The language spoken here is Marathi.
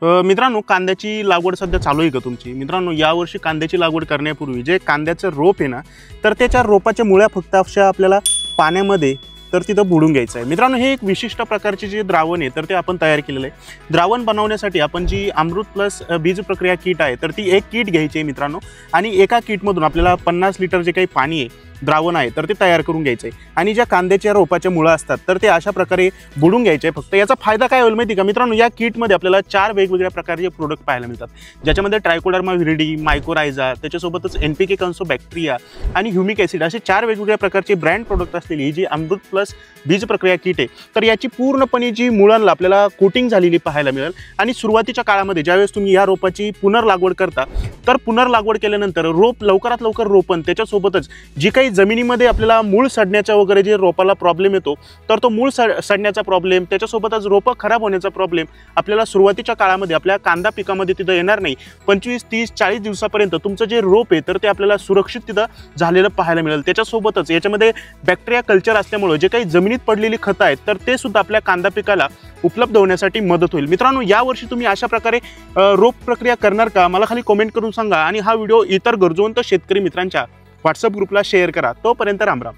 मित्रांनो, कांद्याची लागवड सध्या चालू आहे का तुमची? मित्रांनो, यावर्षी कांद्याची लागवड करण्यापूर्वी जे कांद्याचं रोप आहे ना, तर त्याच्या रोपाच्या मुळ्या फक्त अशा आपल्याला पाण्यामध्ये तर तिथं बुडून घ्यायचं आहे. मित्रांनो, हे एक विशिष्ट प्रकारचे जे द्रावण आहे तर ते आपण तयार केलेलं आहे. द्रावण बनवण्यासाठी आपण जी अमृत प्लस बीज प्रक्रिया किट आहे तर ती एक किट घ्यायची आहे मित्रांनो, आणि एका किटमधून आपल्याला 50 लिटर जे काही पाणी आहे, द्रावण आहे तर ते तयार करून घ्यायचं आहे. आणि ज्या कांद्याच्या रोपाच्या मुळं असतात तर ते अशा प्रकारे बुडून घ्यायचे आहे. फक्त याचा फायदा काय होईल माहिती का मित्रांनो, या किटमध्ये आपल्याला 4 वेगवेगळ्या प्रकारचे प्रोडक्ट पाहायला मिळतात, ज्याच्यामध्ये ट्रायकोडर्मा व्हिरिडी, मायकोरायझा, त्याच्यासोबतच NPK कन्सोबॅक्टेरिया आणि ह्युमिक ॲसिड असे 4 वेगवेगळ्या प्रकारचे ब्रँड प्रोडक्ट असलेली ही जी अमृत प्लस बीज प्रक्रिया किट आहे तर याची पूर्णपणे जी मुळांना आपल्याला कोटिंग झालेली पाहायला मिळेल. आणि सुरुवातीच्या काळामध्ये ज्यावेळेस तुम्ही या रोपाची पुनर्लागवड करता तर पुनर्लागवड केल्यानंतर रोप लवकरात लवकर रोपण, त्याच्यासोबतच जी काही जमिनीमध्ये आपल्याला मूळ सडण्याचा वगैरे जे रोपाला प्रॉब्लेम येतो तर तो मूळ सडण्याचा प्रॉब्लेम, त्याच्यासोबतच रोपं खराब होण्याचा प्रॉब्लेम आपल्याला सुरुवातीच्या काळामध्ये आपल्या कांदा पिकामध्ये तिथं येणार नाही. 25, 30, 40 दिवसापर्यंत तुमचं जे रोप आहे तर ते आपल्याला सुरक्षित तिथं झालेलं पाहायला मिळेल. त्याच्यासोबतच याच्यामध्ये बॅक्टेरिया कल्चर असल्यामुळे जे काही जमिनीत पडलेली खतं आहेत तर ते सुद्धा आपल्या कांदा पिकाला उपलब्ध होण्यासाठी मदत होईल. मित्रांनो, यावर्षी तुम्ही अशा प्रकारे रोप प्रक्रिया करणार का? मला खाली कमेंट करून सांगा आणि हा व्हिडिओ इतर गरजवंत शेतकरी मित्रांच्या व्हॉट्सअप ग्रुपला शेअर करा. तोपर्यंत राम राम.